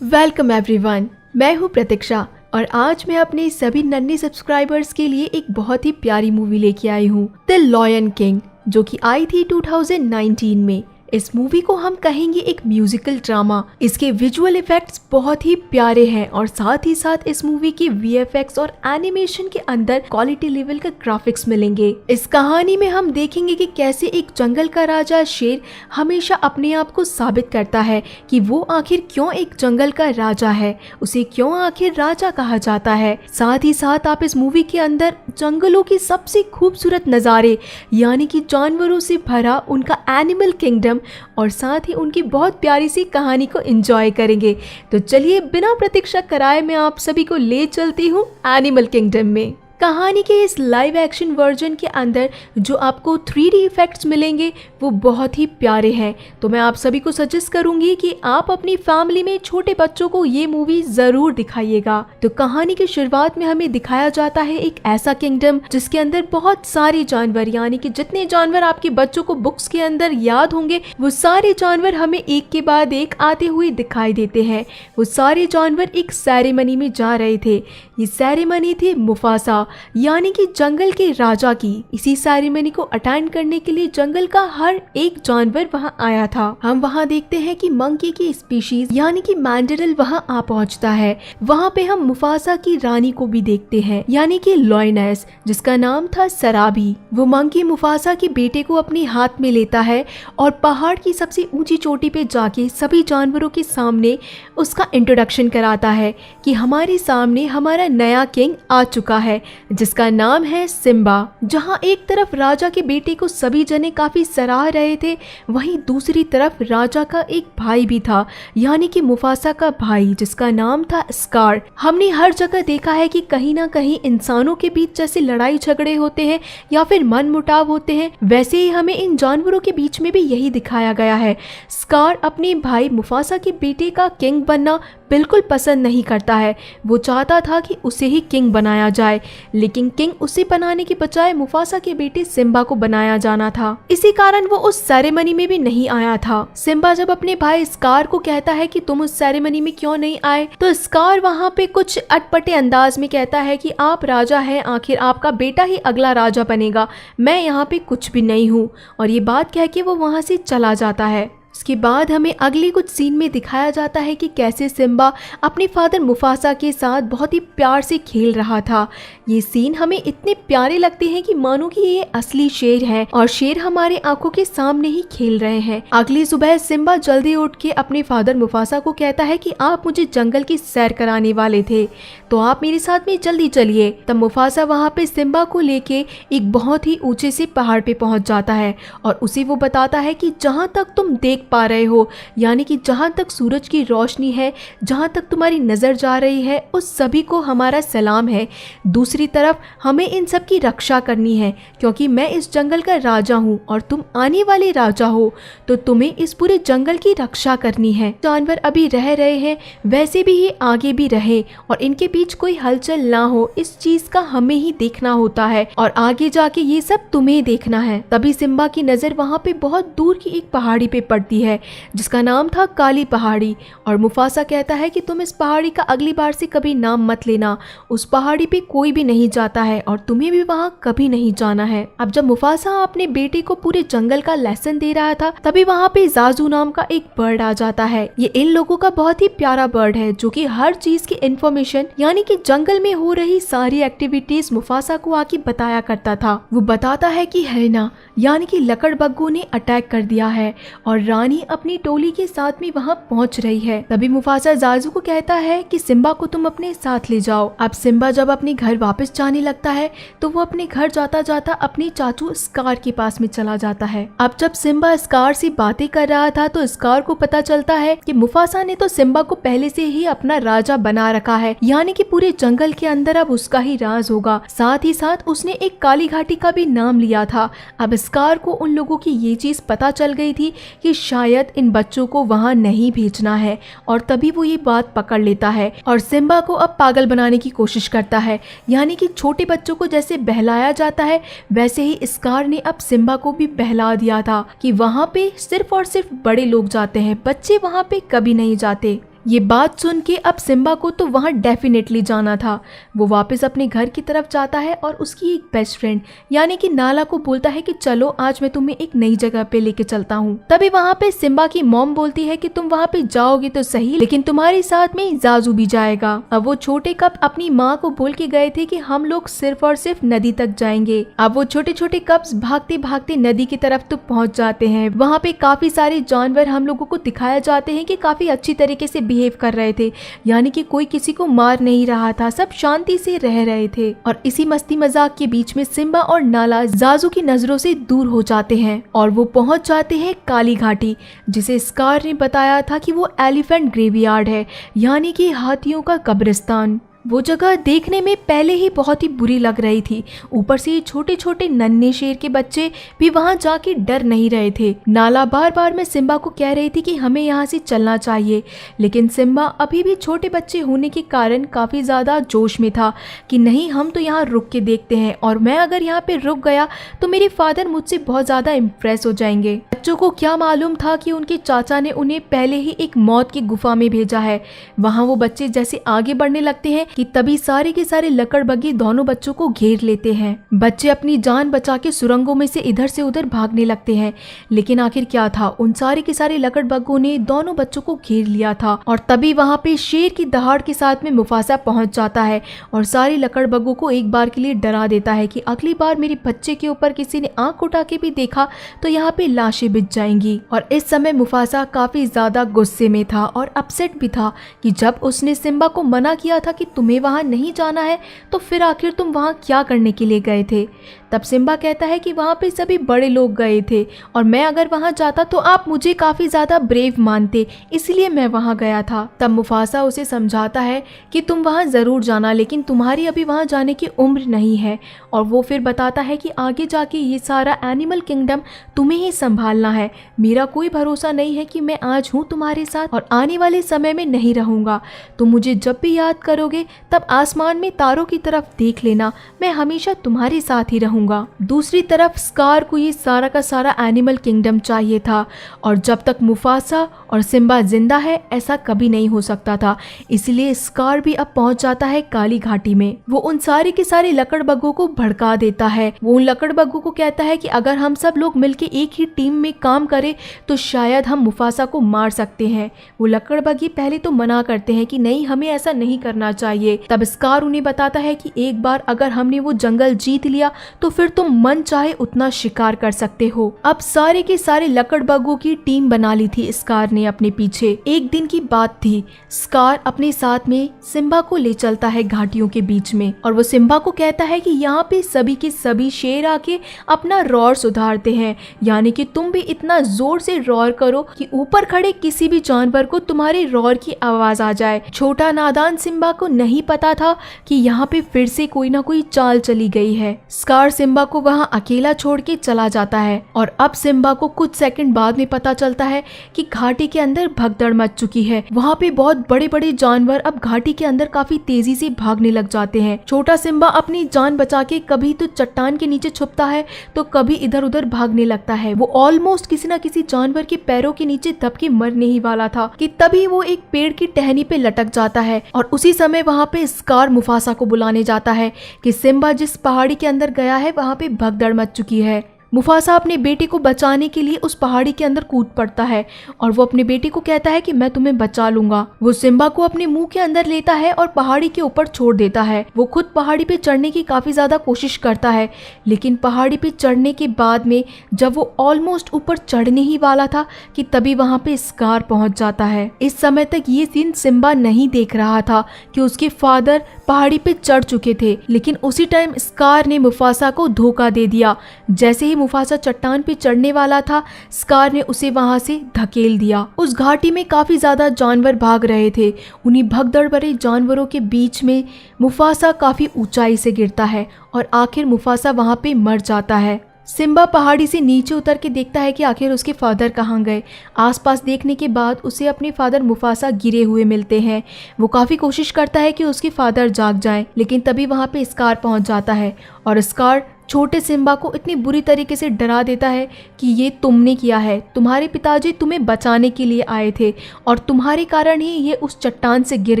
Welcome everyone, मैं हूँ प्रतीक्षा और आज मैं अपने सभी नन्हे सब्सक्राइबर्स के लिए एक बहुत ही प्यारी मूवी लेके आई हूँ, द लॉयन किंग, जो कि आई थी 2019 में। इस मूवी को हम कहेंगे एक म्यूजिकल ड्रामा। इसके विजुअल इफेक्ट्स बहुत ही प्यारे हैं और साथ ही साथ इस मूवी की वीएफएक्स और एनिमेशन के अंदर क्वालिटी लेवल का ग्राफिक्स मिलेंगे। इस कहानी में हम देखेंगे कि कैसे एक जंगल का राजा शेर हमेशा अपने आप को साबित करता है कि वो आखिर क्यों एक जंगल का राजा है, उसे क्यों आखिर राजा कहा जाता है। साथ ही साथ आप इस मूवी के अंदर जंगलों की सबसे खूबसूरत नज़ारे यानी कि जानवरों से भरा उनका एनिमल किंगडम और साथ ही उनकी बहुत प्यारी सी कहानी को एंजॉय करेंगे। तो चलिए बिना प्रतीक्षा कराए मैं आप सभी को ले चलती हूँ एनिमल किंगडम में। कहानी के इस लाइव एक्शन वर्जन के अंदर जो आपको 3D इफेक्ट्स मिलेंगे वो बहुत ही प्यारे हैं। तो मैं आप सभी को सजेस्ट करूंगी कि आप अपनी फैमिली में छोटे बच्चों को ये मूवी ज़रूर दिखाइएगा। तो कहानी की शुरुआत में हमें दिखाया जाता है एक ऐसा किंगडम जिसके अंदर बहुत सारे जानवर यानी कि जितने जानवर आपके बच्चों को बुक्स के अंदर याद होंगे वो सारे जानवर हमें एक के बाद एक आते हुए दिखाई देते हैं। वो सारे जानवर एक सेरेमनी में जा रहे थे। ये सेरेमनी थी मुफासा यानी कि जंगल के राजा की। इसी सेरेमनी को अटेंड करने के लिए जंगल का हर एक जानवर वहां आया था। हम वहां देखते हैं कि मंकी की स्पीशीज यानी कि मैंडरिल वहां आ पहुंचता है। वहां पे हम मुफासा की रानी को भी देखते हैं यानी कि लॉयनेस, जिसका नाम था सराबी। वो मंकी मुफासा के बेटे को अपने हाथ में लेता है और पहाड़ की सबसे ऊंची चोटी पे जाके सभी जानवरों के सामने उसका इंट्रोडक्शन कराता है कि हमारे सामने हमारा नया किंग आ चुका है जिसका नाम है सिम्बा। जहां एक तरफ राजा के बेटे को सभी जने काफी सराह रहे थे, वहीं दूसरी तरफ राजा का एक भाई भी था यानी कि मुफासा का भाई जिसका नाम था स्कार। हमने हर जगह देखा है कि कहीं ना कहीं इंसानों के बीच जैसे लड़ाई झगड़े होते हैं या फिर मनमुटाव होते हैं, वैसे ही हमें इन जानवरों के बीच में भी यही दिखाया गया है। स्कार अपने भाई मुफासा के बेटे का किंग बनना बिल्कुल पसंद नहीं करता है। वो चाहता था कि उसे ही किंग बनाया जाए, लेकिन किंग उसे बनाने के बजाय मुफासा के बेटे सिम्बा को बनाया जाना था। इसी कारण वो उस सेरेमनी में भी नहीं आया था। सिम्बा जब अपने भाई स्कार को कहता है कि तुम उस सेरेमनी में क्यों नहीं आए, तो स्कार वहाँ पे कुछ अटपटे अंदाज में कहता है कि आप राजा हैं, आखिर आपका बेटा ही अगला राजा बनेगा, मैं यहाँ पे कुछ भी नहीं हूँ। और ये बात कह के वो वहाँ से चला जाता है। उसके बाद हमें अगले कुछ सीन में दिखाया जाता है कि कैसे सिम्बा अपने फादर मुफासा के साथ बहुत ही प्यार से खेल रहा था। ये सीन हमें इतने प्यारे लगते हैं कि मानो कि ये असली शेर है और शेर हमारे आंखों के सामने ही खेल रहे हैं। अगली सुबह सिम्बा जल्दी उठ के अपने फादर मुफासा को कहता है कि आप मुझे जंगल की सैर कराने वाले थे, तो आप मेरे साथ में जल्दी चलिए। तब मुफासा वहाँ पे सिम्बा को लेके एक बहुत ही ऊंचे से पहाड़ पे पहुंच जाता है और उसे वो बताता है कि जहाँ तक तुम देख पा रहे हो यानी कि जहां तक सूरज की रोशनी है, जहां तक तुम्हारी नजर जा रही है, उस सभी को हमारा सलाम है। दूसरी तरफ हमें इन सब की रक्षा करनी है क्योंकि मैं इस जंगल का राजा हूं और तुम आने वाले राजा हो, तो तुम्हें इस पूरे जंगल की रक्षा करनी है। जानवर अभी रह रहे हैं वैसे भी ये आगे भी रहे और इनके बीच कोई हलचल ना हो, इस चीज का हमें ही देखना होता है और आगे जाके ये सब तुम्हें देखना है। तभी सिम्बा की नजर वहां पे बहुत दूर की एक पहाड़ी पे पड़ती है जिसका नाम था काली पहाड़ी और मुफासा कहता है कि तुम इस पहाड़ी का अगली बार से कभी नाम मत लेना, उस पहाड़ी पे कोई भी नहीं जाता है और तुम्हें भी वहां कभी नहीं जाना है। अब जब मुफासा अपने बेटे को पूरे जंगल का लेसन दे रहा था तभी वहां पे जाजू नाम का एक बर्ड आ जाता है। ये इन लोगों का बहुत ही प्यारा बर्ड है जो कि हर चीज की इंफॉर्मेशन यानी कि जंगल में हो रही सारी एक्टिविटीज मुफासा को आके बताया करता था। वो बताता है कि हैना यानी कि लकड़बग्गों ने अटैक कर दिया है और रानी अपनी टोली के साथ में वहां पहुंच रही है। तभी मुफासा जाजू को कहता है कि सिम्बा को तुम अपने साथ ले जाओ। अब सिम्बा जब अपने घर वापस जाने लगता है तो वो अपने घर जाता जाता अपने चाचू स्कार के पास में चला जाता है। अब जब सिम्बा स्कार से बातें कर रहा था तो स्कार को पता चलता है कि मुफासा ने तो सिम्बा को पहले से ही अपना राजा बना रखा है यानी कि पूरे जंगल के अंदर अब उसका ही राज होगा। साथ ही साथ उसने एक काली घाटी का भी नाम लिया था। अब स्कार को उन लोगों की ये चीज पता चल गई थी कि शायद इन बच्चों को वहां नहीं भेजना है और तभी वो ये बात पकड़ लेता है और सिम्बा को अब पागल बनाने की कोशिश करता है। यानी कि छोटे बच्चों को जैसे बहलाया जाता है वैसे ही स्कार ने अब सिम्बा को भी बहला दिया था कि वहां पे सिर्फ और सिर्फ बड़े लोग जाते हैं, बच्चे वहां पे कभी नहीं जाते। ये बात सुन के अब सिम्बा को तो वहाँ डेफिनेटली जाना था। वो वापस अपने घर की तरफ जाता है और उसकी एक बेस्ट फ्रेंड यानी कि नाला को बोलता है कि चलो आज मैं तुम्हें एक नई जगह पे लेके चलता हूँ। तभी वहाँ पे सिम्बा की मॉम बोलती है कि तुम वहाँ पे जाओगे तो सही, लेकिन तुम्हारे साथ में जाजू भी जाएगा। अब वो छोटे कप अपनी माँ को बोल के गए थे कि हम लोग सिर्फ और सिर्फ नदी तक जाएंगे। अब वो छोटे छोटे कप्स भागते भागते नदी की तरफ तो पहुँच जाते हैं। वहाँ पे काफी सारे जानवर हम लोगों को दिखाया जाते हैं कि काफी अच्छी तरीके से बिहेव कर रहे थे, यानी कि कोई किसी को मार नहीं रहा था, सब शांति से रह रहे थे। और इसी मस्ती मजाक के बीच में सिम्बा और नाला जाजू की नजरों से दूर हो जाते हैं और वो पहुंच जाते हैं काली घाटी, जिसे स्कार ने बताया था कि वो एलिफेंट ग्रेवयार्ड है, यानी कि हाथियों का कब्रिस्तान। वो जगह देखने में पहले ही बहुत ही बुरी लग रही थी, ऊपर से छोटे छोटे नन्हे शेर के बच्चे भी वहां जाके डर नहीं रहे थे। नाला बार बार में सिम्बा को कह रही थी कि हमें यहाँ से चलना चाहिए, लेकिन सिम्बा अभी भी छोटे बच्चे होने के कारण काफी ज्यादा जोश में था कि नहीं, हम तो यहाँ रुक के देखते हैं, और मैं अगर यहाँ पे रुक गया तो मेरे फादर मुझसे बहुत ज्यादा इम्प्रेस हो जाएंगे। बच्चों को क्या मालूम था कि उनके चाचा ने उन्हें पहले ही एक मौत की गुफा में भेजा है। वहाँ वो बच्चे जैसे आगे बढ़ने लगते हैं कि तभी सारे के सारे लकड़बग्घे दोनों बच्चों को घेर लेते हैं। बच्चे अपनी जान बचा के सुरंगों में से इधर से उधर भागने लगते हैं, लेकिन आखिर क्या था, उन सारे के सारे लकड़बग्घों ने दोनों बच्चों को घेर लिया था। और तभी वहाँ पे शेर की दहाड़ के साथ में मुफासा पहुंच जाता है और सारे लकड़बग्घों को एक बार के लिए डरा देता है कि अगली बार मेरे बच्चे के ऊपर किसी ने आंख उठा के भी देखा तो यहाँ पे लाशें बिछ जाएंगी। और इस समय मुफासा काफी ज्यादा गुस्से में था और अपसेट भी था कि जब उसने सिम्बा को मना किया था कि तुम्हें वहां नहीं जाना है, तो फिर आखिर तुम वहां क्या करने के लिए गए थे। तब सिम्बा कहता है कि वहां पे सभी बड़े लोग गए थे और मैं अगर वहां जाता तो आप मुझे काफी ज्यादा ब्रेव मानते, इसलिए मैं वहां गया था। तब मुफासा उसे समझाता है कि तुम वहां जरूर जाना, लेकिन तुम्हारी अभी वहां जाने की उम्र नहीं है। और वो फिर बताता है कि आगे जाके ये सारा एनिमल किंगडम तुम्हें ही संभालना है। मेरा कोई भरोसा नहीं है कि मैं आज हूँ तुम्हारे साथ और आने वाले समय में नहीं रहूंगा। तुम मुझे जब भी याद करोगे तब आसमान में तारों की तरफ देख लेना, मैं हमेशा तुम्हारे साथ ही रहूंगा। दूसरी तरफ स्कार को ये सारा का सारा एनिमल किंगडम चाहिए था, और जब तक मुफासा और सिम्बा जिंदा है ऐसा कभी नहीं हो सकता था। इसलिए स्कार भी अब पहुंच जाता है काली घाटी में। वो उन सारे के सारे लकड़बग्घों को भड़का देता है। वो उन लकड़बग्घों को कहता है कि अगर हम सब लोग मिलके एक ही टीम में काम करें तो शायद हम मुफासा को मार सकते हैं। वो लकड़बग्घे पहले तो मना करते हैं कि नहीं, हमें ऐसा नहीं करना चाहिए। तब स्कार उन्हें बताता है कि एक बार अगर हमने वो जंगल जीत लिया तो फिर तुम मन चाहे उतना शिकार कर सकते हो। अब सारे के सारे लकड़बग्घों की टीम बना ली थी स्कार ने अपने पीछे। एक दिन की बात थी, स्कार अपने साथ में सिम्बा को ले चलता है घाटियों के बीच में, और वो सिम्बा को कहता है कि यहाँ पे सभी के सभी शेर आके अपना रोर सुधारते हैं, यानी कि तुम भी इतना जोर से रोर करो कि ऊपर खड़े किसी भी जानवर को तुम्हारे रोर की आवाज आ जाए। छोटा नादान सिम्बा को नहीं पता था कि यहाँ पे फिर से कोई ना कोई चाल चली गई है। स्कार सिम्बा को वहाँ अकेला छोड़ के चला जाता है, और अब सिम्बा को कुछ सेकंड बाद में पता चलता है कि घाटी के अंदर भगदड़ मच चुकी है। वहाँ पे बहुत बड़े बड़े जानवर अब घाटी के अंदर काफी तेजी से भागने लग जाते हैं। छोटा सिम्बा अपनी जान बचा के कभी तो चट्टान के नीचे छुपता है तो कभी इधर उधर भागने लगता है। वो ऑलमोस्ट किसी न किसी जानवर के पैरों के नीचे दब के मरने ही वाला था कि तभी वो एक पेड़ की टहनी पे लटक जाता है, और उसी समय वहाँ पे स्कार मुफासा को बुलाने जाता है कि सिम्बा जिस पहाड़ी के अंदर गया है वहाँ पे भगदड़ मच चुकी है। मुफासा अपने बेटे को बचाने के लिए उस पहाड़ी के अंदर कूद पड़ता है और वो अपने बेटे को कहता है कि मैं तुम्हें बचा लूंगा। वो सिम्बा को अपने मुंह के अंदर लेता है और पहाड़ी के ऊपर छोड़ देता है। वो खुद पहाड़ी पे चढ़ने की काफी ज्यादा कोशिश करता है, लेकिन पहाड़ी पे चढ़ने के बाद में जब वो ऑलमोस्ट ऊपर चढ़ने ही वाला था कि तभी वहाँ पे स्कार पहुंच जाता है। इस समय तक ये सीन सिम्बा नहीं देख रहा था कि उसके फादर पहाड़ी पे चढ़ चुके थे, लेकिन उसी टाइम स्कार ने मुफासा को धोखा दे दिया। जैसे ही मुफासा चट्टान पे चढ़ने वाला था, स्कार ने उसे वहां से धकेल दिया। उस घाटी में काफी ज्यादा जानवर भाग रहे थे। उन्हीं भगदड़ भरे जानवरों के बीच में मुफासा काफी ऊंचाई से गिरता है और आखिर मुफासा वहां पे मर जाता है। सिम्बा पहाड़ी से नीचे उतर के देखता है कि आखिर उसके फादर कहाँ गए। आसपास देखने के बाद उसे अपने फादर मुफासा गिरे हुए मिलते हैं। वो काफ़ी कोशिश करता है कि उसके फादर जाग जाएं, लेकिन तभी वहाँ पे स्कार पहुँच जाता है और स्कार छोटे सिम्बा को इतनी बुरी तरीके से डरा देता है कि ये तुमने किया है, तुम्हारे पिताजी तुम्हें बचाने के लिए आए थे और तुम्हारे कारण ही ये उस चट्टान से गिर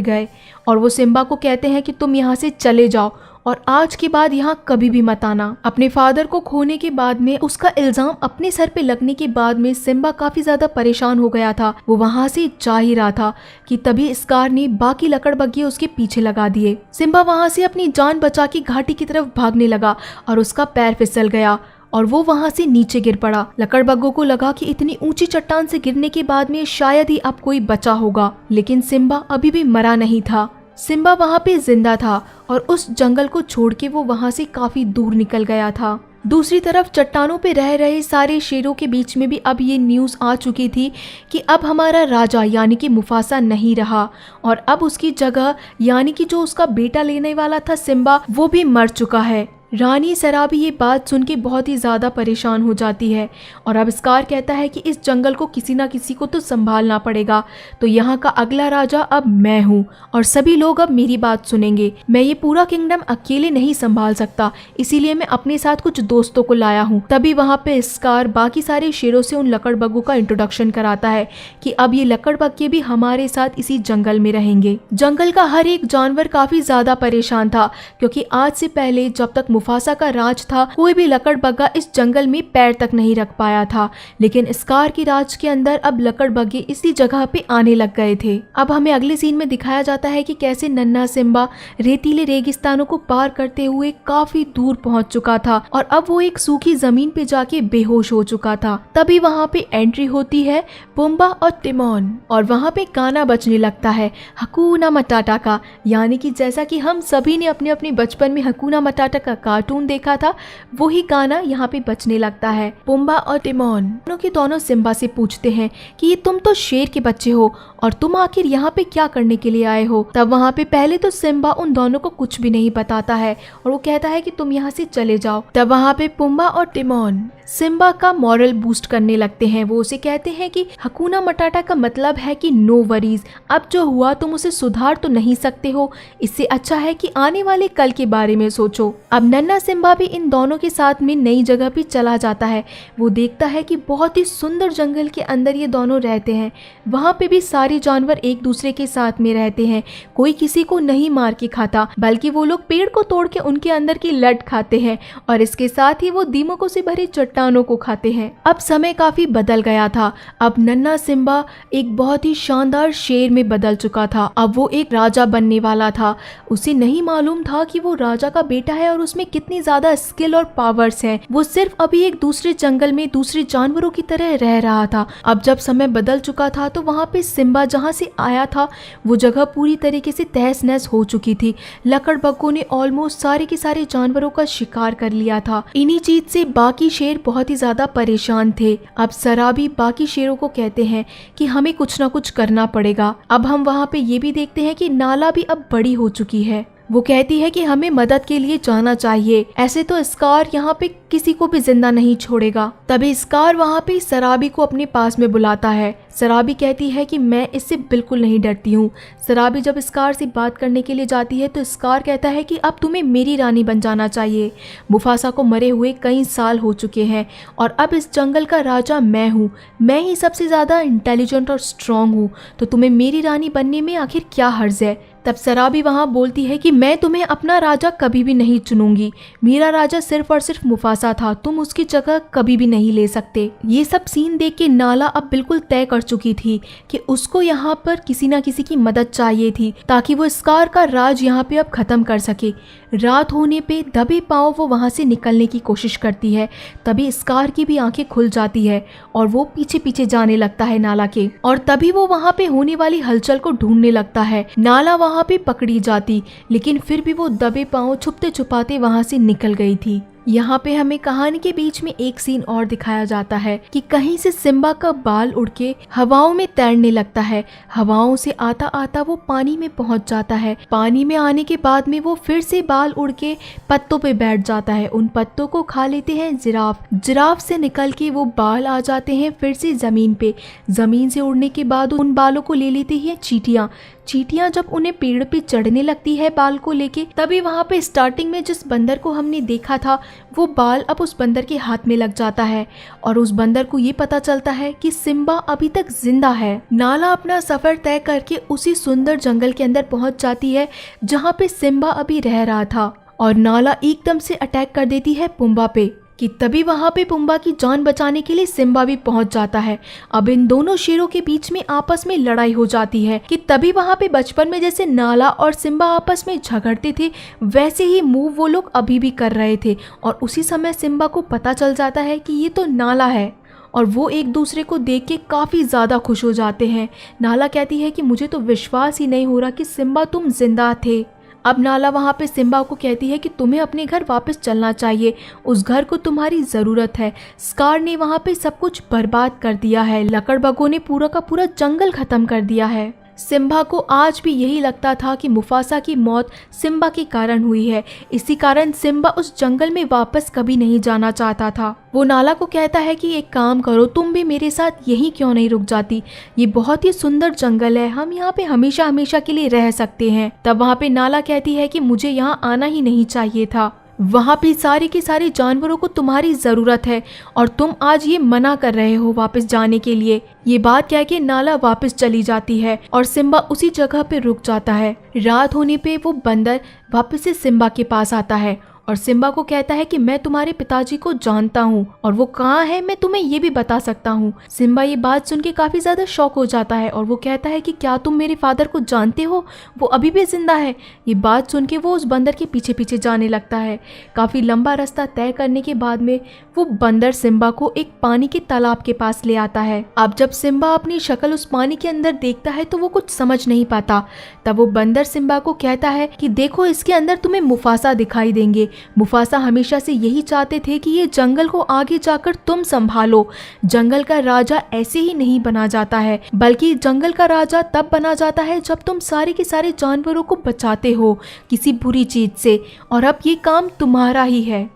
गए। और वो सिम्बा को कहते हैं कि तुम यहाँ से चले जाओ और आज के बाद यहाँ कभी भी मत आना। अपने फादर को खोने के बाद में, उसका इल्जाम अपने सर पे लगने के बाद में सिम्बा काफी ज्यादा परेशान हो गया था। वो वहाँ से जा ही रहा था कि तभी स्कार ने बाकी लकड़बग्घे उसके पीछे लगा दिए। सिम्बा वहाँ से अपनी जान बचा के घाटी की तरफ भागने लगा और उसका पैर फिसल गया और वो वहाँ से नीचे गिर पड़ा। लकड़बग्घों को लगा कि इतनी ऊंची चट्टान से गिरने के बाद में शायद ही अब कोई बचा होगा, लेकिन सिम्बा अभी भी मरा नहीं था। सिम्बा वहाँ पे जिंदा था और उस जंगल को छोड़ के वो वहाँ से काफी दूर निकल गया था। दूसरी तरफ चट्टानों पे रह रहे सारे शेरों के बीच में भी अब ये न्यूज़ आ चुकी थी कि अब हमारा राजा यानी कि मुफासा नहीं रहा और अब उसकी जगह यानी कि जो उसका बेटा लेने वाला था सिम्बा, वो भी मर चुका है। रानी सराबी ये बात सुन के बहुत ही ज़्यादा परेशान हो जाती है और अब स्कार कहता है कि इस जंगल को किसी ना किसी को तो संभालना पड़ेगा, तो यहाँ का अगला राजा अब मैं हूँ और सभी लोग अब मेरी बात सुनेंगे। मैं ये पूरा किंगडम अकेले नहीं संभाल सकता, इसीलिए मैं अपने साथ कुछ दोस्तों को लाया हूँ। तभी वहाँ पे स्कार बाकी सारे शेरों से उन लकड़बग्घों का इंट्रोडक्शन कराता है कि अब ये लकड़बग्घे भी हमारे साथ इसी जंगल में रहेंगे। जंगल का हर एक जानवर काफी ज्यादा परेशान था क्योंकि आज से पहले जब तक मुफासा का राज था कोई भी लकड़बग्घा इस जंगल में पैर तक नहीं रख पाया था, लेकिन स्कार की राज के अंदर अब लकड़बग्घे इसी जगह पे आने लग गए थे। अब हमें अगले सीन में दिखाया जाता है कि कैसे नन्हा सिम्बा रेतीले रेगिस्तानों को पार करते हुए काफी दूर पहुंच चुका था और अब वो एक सूखी जमीन पे जाके बेहोश हो चुका था। तभी वहाँ पे एंट्री होती है पुम्बा और टिमोन और वहाँ पे गाना बजने लगता है हकूना मटाटा का, यानी कि जैसा कि हम सभी ने अपने अपने बचपन में हकूना मटाटा का कार्टून देखा था, वही गाना यहाँ पे बजने लगता है। पुम्बा और टिमोन दोनों सिम्बा से पूछते हैं कि ये तुम तो शेर के बच्चे हो और तुम आखिर यहाँ पे क्या करने के लिए आए हो। तब वहाँ पे पहले तो सिम्बा उन दोनों को कुछ भी नहीं बताता है और वो कहता है कि तुम यहाँ से चले जाओ। तब वहाँ पे पुम्बा और टिमोन सिम्बा का मॉरल बूस्ट करने लगते हैं। वो उसे कहते हैं कि हकूना मटाटा का मतलब है कि नो वरीज, अब जो हुआ तुम उसे सुधार तो नहीं सकते हो, इससे अच्छा है कि आने वाले कल के बारे में सोचो। अब नन्हा सिम्बा भी इन दोनों के साथ में नई जगह पे चला जाता है। वो देखता है कि बहुत ही सुंदर जंगल के अंदर ये दोनों रहते हैं। वहाँ पे भी सारे जानवर एक दूसरे के साथ में रहते हैं, कोई किसी को नहीं मार के खाता, बल्कि वो लोग पेड़ को तोड़ के उनके अंदर की लट खाते हैं और इसके साथ ही वो दीमकों से भरे चट्टानों को खाते हैं। अब समय काफी बदल गया था। अब नन्हा सिम्बा एक बहुत ही शानदार शेर में बदल चुका था। अब वो एक राजा बनने वाला था। उसे नहीं मालूम था कि वो राजा का बेटा है और उसमें कितनी ज्यादा स्किल और पावर्स हैं। वो सिर्फ अभी एक दूसरे जंगल में दूसरे जानवरों की तरह रह रहा था। अब जब समय बदल चुका था तो वहाँ पे सिम्बा जहाँ से आया था वो जगह पूरी तरीके से तहस नहस हो चुकी थी। लकड़बग्घों ने ऑलमोस्ट सारे के सारे जानवरों का शिकार कर लिया था। इन्हीं चीज से बाकी शेर बहुत ही ज्यादा परेशान थे। अब सराबी बाकी शेरों को कहते हैं कि हमें कुछ ना कुछ करना पड़ेगा। अब हम वहाँ पे ये भी देखते हैं कि नाला भी अब बड़ी हो चुकी है। वो कहती है कि हमें मदद के लिए जाना चाहिए, ऐसे तो स्कार यहाँ पे किसी को भी जिंदा नहीं छोड़ेगा। तभी स्कार वहाँ पे सराबी को अपने पास में बुलाता है। सराबी कहती है कि मैं इससे बिल्कुल नहीं डरती हूँ। सराबी जब स्कार से बात करने के लिए जाती है तो स्कार कहता है कि अब तुम्हें मेरी रानी बन जाना चाहिए। मुफासा को मरे हुए कई साल हो चुके हैं और अब इस जंगल का राजा मैं हूँ। मैं ही सबसे ज़्यादा इंटेलिजेंट और स्ट्रॉन्ग हूँ, तो तुम्हें मेरी रानी बनने में आखिर क्या हर्ज है। तब सराबी वहाँ बोलती है कि मैं तुम्हें अपना राजा कभी भी नहीं चुनूंगी। मेरा राजा सिर्फ और सिर्फ मुफासा था, तुम उसकी जगह कभी भी नहीं ले सकते। ये सब सीन देख के नाला अब बिल्कुल तय कर चुकी थी कि उसको यहाँ पर किसी ना किसी की मदद चाहिए थी ताकि वो स्कार का राज यहाँ पे अब खत्म कर सके। रात होने पे दबे पांव वो वहाँ से निकलने की कोशिश करती है। तभी स्कार की भी आंखें खुल जाती है और वो पीछे पीछे जाने लगता है नाला के, और तभी वो वहाँ पे होने वाली हलचल को ढूंढने लगता है। नाला वहाँ पे पकड़ी जाती, लेकिन फिर भी वो दबे पांव छुपते छुपाते वहाँ से निकल गई थी। यहाँ पे हमें कहानी के बीच में एक सीन और दिखाया जाता है कि कहीं से सिम्बा का बाल उड़ के हवाओं में तैरने लगता है। हवाओं से आता आता वो पानी में पहुंच जाता है। पानी में आने के बाद में वो फिर से बाल उड़ के पत्तों पे बैठ जाता है। उन पत्तों को खा लेते हैं जिराफ। जिराफ से निकल के वो बाल आ जाते हैं फिर से जमीन पे। जमीन से उड़ने के बाद उन बालों को ले लेती है चींटियाँ। चींटियां जब उन्हें पेड़ पे चढ़ने लगती है बाल को लेके, तभी वहाँ पे स्टार्टिंग में जिस बंदर को हमने देखा था वो बाल अब उस बंदर के हाथ में लग जाता है और उस बंदर को ये पता चलता है कि सिम्बा अभी तक जिंदा है। नाला अपना सफर तय करके उसी सुंदर जंगल के अंदर पहुंच जाती है जहाँ पे सिम्बा अभी रह रहा था और नाला एकदम से अटैक कर देती है पुम्बा पे कि तभी वहाँ पे पुम्बा की जान बचाने के लिए सिम्बा भी पहुंच जाता है। अब इन दोनों शेरों के बीच में आपस में लड़ाई हो जाती है कि तभी वहाँ पे बचपन में जैसे नाला और सिम्बा आपस में झगड़ते थे वैसे ही मूव वो लोग अभी भी कर रहे थे और उसी समय सिम्बा को पता चल जाता है कि ये तो नाला है और वो एक दूसरे को देख के काफ़ी ज़्यादा खुश हो जाते हैं। नाला कहती है कि मुझे तो विश्वास ही नहीं हो रहा कि सिम्बा तुम जिंदा थे। अब नाला वहाँ पे सिम्बा को कहती है कि तुम्हें अपने घर वापस चलना चाहिए, उस घर को तुम्हारी ज़रूरत है। स्कार ने वहाँ पे सब कुछ बर्बाद कर दिया है, लकड़बग्घों ने पूरा का पूरा जंगल ख़त्म कर दिया है। सिम्बा को आज भी यही लगता था कि मुफासा की मौत सिम्बा के कारण हुई है, इसी कारण सिम्बा उस जंगल में वापस कभी नहीं जाना चाहता था। वो नाला को कहता है कि एक काम करो, तुम भी मेरे साथ यहीं क्यों नहीं रुक जाती, ये बहुत ही सुंदर जंगल है, हम यहाँ पे हमेशा हमेशा के लिए रह सकते हैं। तब वहाँ पे नाला कहती है कि मुझे यहाँ आना ही नहीं चाहिए था, वहाँ पे सारे के सारे जानवरों को तुम्हारी ज़रूरत है और तुम आज ये मना कर रहे हो वापस जाने के लिए। ये बात कह के नाला वापस चली जाती है और सिम्बा उसी जगह पे रुक जाता है। रात होने पे वो बंदर वापस से सिम्बा के पास आता है और सिम्बा को कहता है कि मैं तुम्हारे पिताजी को जानता हूँ और वो कहाँ है मैं तुम्हें ये भी बता सकता हूँ। सिम्बा ये बात सुन के काफ़ी ज़्यादा शॉक हो जाता है और वो कहता है कि क्या तुम मेरे फादर को जानते हो, वो अभी भी जिंदा है। ये बात सुन के वो उस बंदर के पीछे पीछे जाने लगता है। काफ़ी लंबा रास्ता तय करने के बाद में वो बंदर सिम्बा को एक पानी के तालाब के पास ले आता है। अब जब सिम्बा अपनी शक्ल उस पानी के अंदर देखता है तो वो कुछ समझ नहीं पाता। तब वो बंदर सिम्बा को कहता है कि देखो इसके अंदर तुम्हें मुफासा दिखाई देंगे। मुफासा हमेशा से यही चाहते थे कि ये जंगल को आगे जाकर तुम संभालो। जंगल का राजा ऐसे ही नहीं बना जाता है, बल्कि जंगल का राजा तब बना जाता है जब तुम सारे के सारे जानवरों को बचाते हो किसी बुरी चीज से, और अब ये काम तुम्हारा ही है।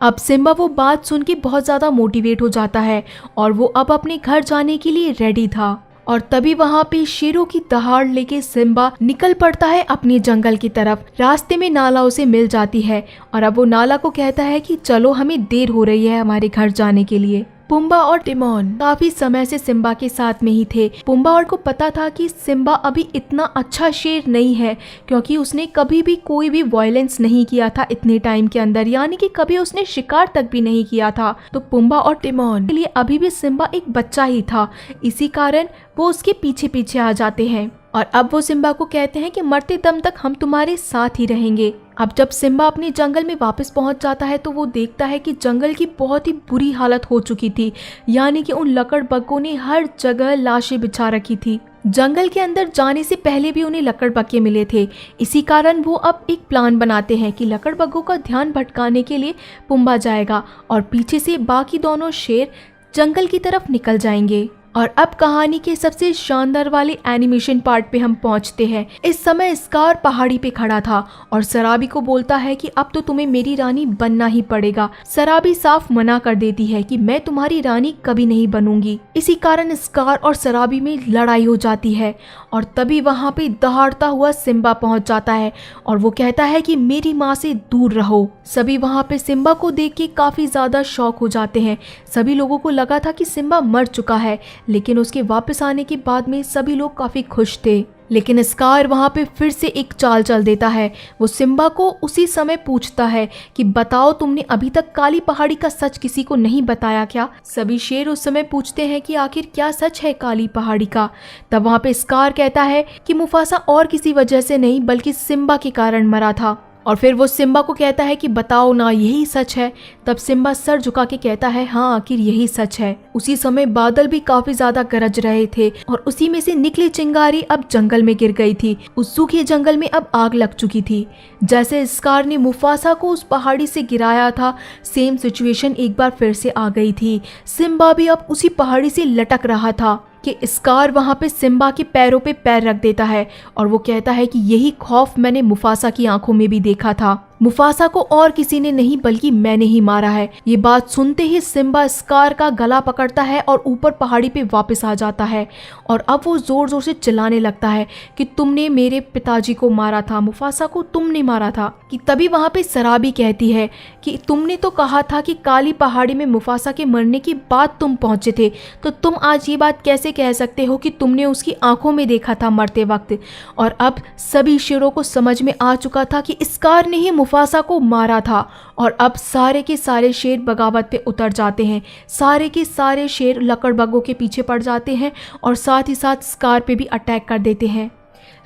अब सिम्बा वो बात सुन के बहुत ज़्यादा मोटिवेट हो जाता है और वो अब अपने घर जाने के लिए रेडी था। और तभी वहाँ पे शेरों की दहाड़ लेके सिम्बा निकल पड़ता है अपने जंगल की तरफ। रास्ते में नाला उसे मिल जाती है और अब वो नाला को कहता है कि चलो हमें देर हो रही है हमारे घर जाने के लिए। पुम्बा और टिमोन काफी समय से सिम्बा के साथ में ही थे। पुम्बा और को पता था कि सिम्बा अभी इतना अच्छा शेर नहीं है क्योंकि उसने कभी भी कोई भी वायलेंस नहीं किया था इतने टाइम के अंदर, यानी कि कभी उसने शिकार तक भी नहीं किया था। तो पुम्बा और टिमोन के लिए अभी भी सिम्बा एक बच्चा ही था, इसी कारण वो उसके पीछे पीछे आ जाते हैं और अब वो सिम्बा को कहते हैं कि मरते दम तक हम तुम्हारे साथ ही रहेंगे। अब जब सिम्बा अपने जंगल में वापस पहुंच जाता है तो वो देखता है कि जंगल की बहुत ही बुरी हालत हो चुकी थी, यानी कि उन लकड़बग्घों ने हर जगह लाशें बिछा रखी थी। जंगल के अंदर जाने से पहले भी उन्हें लकड़बग्घे मिले थे, इसी कारण वो अब एक प्लान बनाते हैं कि लकड़बग्घों का ध्यान भटकाने के लिए पुम्बा जाएगा और पीछे से बाकी दोनों शेर जंगल की तरफ निकल जाएंगे। और अब कहानी के सबसे शानदार वाले एनिमेशन पार्ट पे हम पहुंचते हैं। इस समय स्कार पहाड़ी पे खड़ा था और सराबी को बोलता है कि अब तो तुम्हें मेरी रानी बनना ही पड़ेगा। सराबी साफ मना कर देती है कि मैं तुम्हारी रानी कभी नहीं बनूंगी। इसी कारण स्कार और सराबी में लड़ाई हो जाती है और तभी वहाँ पे दहाड़ता हुआ सिम्बा पहुँच जाता है और वो कहता है कि मेरी माँ से दूर रहो। सभी वहाँ पे सिम्बा को देख के काफी ज्यादा शॉक हो जाते हैं। सभी लोगों को लगा था कि सिम्बा मर चुका है, लेकिन उसके वापस आने के बाद में सभी लोग काफी खुश थे। लेकिन स्कार वहाँ पे फिर से एक चाल चल देता है। वो सिम्बा को उसी समय पूछता है कि बताओ तुमने अभी तक काली पहाड़ी का सच किसी को नहीं बताया क्या? सभी शेर उस समय पूछते हैं कि आखिर क्या सच है काली पहाड़ी का? तब वहाँ पे स्कार कहता है कि मुफासा और किसी वजह से नहीं बल्कि सिम्बा के कारण मरा था। और फिर वो सिम्बा को कहता है कि बताओ ना यही सच है? तब सिम्बा सर झुका के कहता है हाँ आखिर यही सच है। उसी समय बादल भी काफी ज्यादा गरज रहे थे और उसी में से निकली चिंगारी अब जंगल में गिर गई थी। उस सूखे जंगल में अब आग लग चुकी थी। जैसे स्कार ने मुफासा को उस पहाड़ी से गिराया था, सेम सिचुएशन एक बार फिर से आ गई थी। सिम्बा भी अब उसी पहाड़ी से लटक रहा था कि स्कार वहाँ पे सिम्बा के पैरों पे पैर रख देता है और वो कहता है कि यही खौफ मैंने मुफासा की आंखों में भी देखा था। मुफासा को और किसी ने नहीं बल्कि मैंने ही मारा है। ये बात सुनते ही सिम्बा स्कार का गला पकड़ता है और ऊपर पहाड़ी पे वापस आ जाता है और अब वो जोर जोर से चिल्लाने लगता है कि तुमने मेरे पिताजी को मारा था, मुफासा को तुमने मारा था। कि तभी वहाँ पे सराबी कहती है कि तुमने तो कहा था कि काली पहाड़ी में मुफासा के मरने के बाद तुम पहुंचे थे, तो तुम आज ये बात कैसे कह सकते हो कि तुमने उसकी आंखों में देखा था मरते वक्त। और अब सभी शेरों को समझ में आ चुका था कि स्कार ने ही मुफासा को मारा था और अब सारे के सारे शेर बगावत पे उतर जाते हैं। सारे के सारे शेर लकड़बग्गों के पीछे पड़ जाते हैं और साथ ही साथ स्कार पे भी अटैक कर देते हैं।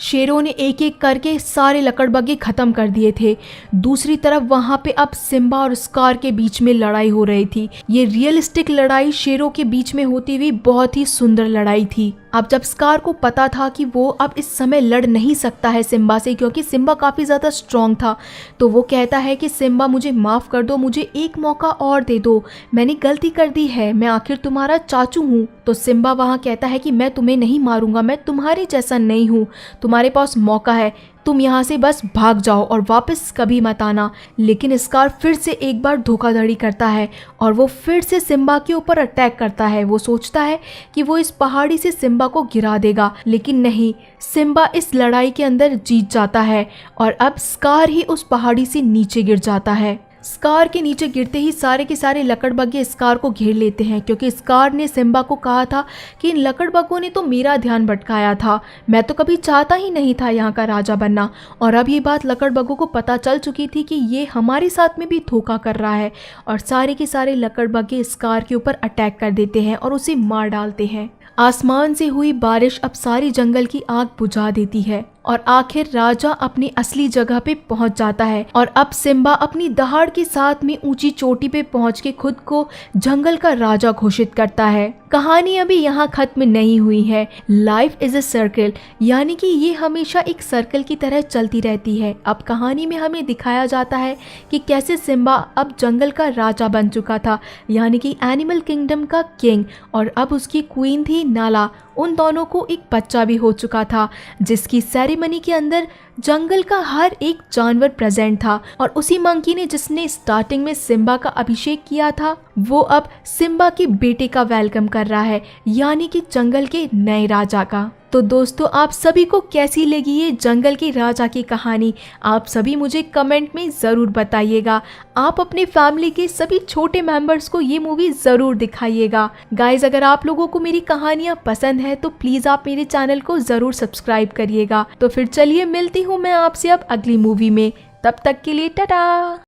शेरों ने एक एक करके सारे लकड़बग्गे ख़त्म कर दिए थे। दूसरी तरफ वहाँ पे अब सिम्बा और स्कार के बीच में लड़ाई हो रही थी। ये रियलिस्टिक लड़ाई शेरों के बीच में होती हुई बहुत ही सुंदर लड़ाई थी। अब जब स्कार को पता था कि वो अब इस समय लड़ नहीं सकता है सिम्बा से, क्योंकि सिम्बा काफ़ी ज़्यादा स्ट्रॉन्ग था, तो वो कहता है कि सिम्बा मुझे माफ़ कर दो, मुझे एक मौका और दे दो, मैंने गलती कर दी है, मैं आखिर तुम्हारा चाचू हूँ। तो सिम्बा वहाँ कहता है कि मैं तुम्हें नहीं मारूंगा, मैं तुम्हारे जैसा नहीं हूँ, तुम्हारे पास मौका है, तुम यहाँ से बस भाग जाओ और वापस कभी मत आना। लेकिन स्कार फिर से एक बार धोखाधड़ी करता है और वो फिर से सिम्बा के ऊपर अटैक करता है। वो सोचता है कि वो इस पहाड़ी से सिम्बा को गिरा देगा, लेकिन नहीं, सिम्बा इस लड़ाई के अंदर जीत जाता है और अब स्कार ही उस पहाड़ी से नीचे गिर जाता है। स्कार के नीचे गिरते ही सारे के सारे लकड़बग्गे स्कार को घेर लेते हैं, क्योंकि स्कार ने सिम्बा को कहा था कि इन लकड़बग्गों ने तो मेरा ध्यान भटकाया था, मैं तो कभी चाहता ही नहीं था यहाँ का राजा बनना। और अब ये बात लकड़बग्गों को पता चल चुकी थी कि ये हमारे साथ में भी धोखा कर रहा है और सारे के सारे लकड़बग्गे स्कार के ऊपर अटैक कर देते हैं और उसे मार डालते हैं। आसमान से हुई बारिश अब सारी जंगल की आग बुझा देती है और आखिर राजा अपनी असली जगह पे पहुंच जाता है और अब सिम्बा अपनी दहाड़ के साथ में ऊंची चोटी पे पहुंच के खुद को जंगल का राजा घोषित करता है। कहानी अभी यहाँ खत्म नहीं हुई है। लाइफ इज अ सर्कल, यानी कि ये हमेशा एक सर्कल की तरह चलती रहती है। अब कहानी में हमें दिखाया जाता है कि कैसे सिम्बा अब जंगल का राजा बन चुका था, यानी कि एनिमल किंगडम का किंग, और अब उसकी क्वीन थी नाला। उन दोनों को एक बच्चा भी हो चुका था, जिसकी सेरेमनी के अंदर जंगल का हर एक जानवर प्रेजेंट था। और उसी मंकी ने जिसने स्टार्टिंग में सिम्बा का अभिषेक किया था, वो अब सिम्बा के बेटे का वेलकम कर रहा है, यानी कि जंगल के नए राजा का। तो दोस्तों, आप सभी को कैसी लगी ये जंगल के राजा की कहानी? आप सभी मुझे कमेंट में ज़रूर बताइएगा। आप अपने फैमिली के सभी छोटे मेंबर्स को ये मूवी ज़रूर दिखाइएगा। गाइज, अगर आप लोगों को मेरी कहानियाँ पसंद है तो प्लीज़ आप मेरे चैनल को ज़रूर सब्सक्राइब करिएगा। तो फिर चलिए, मिलती हूँ मैं आपसे अब अगली मूवी में। तब तक के लिए टाटा।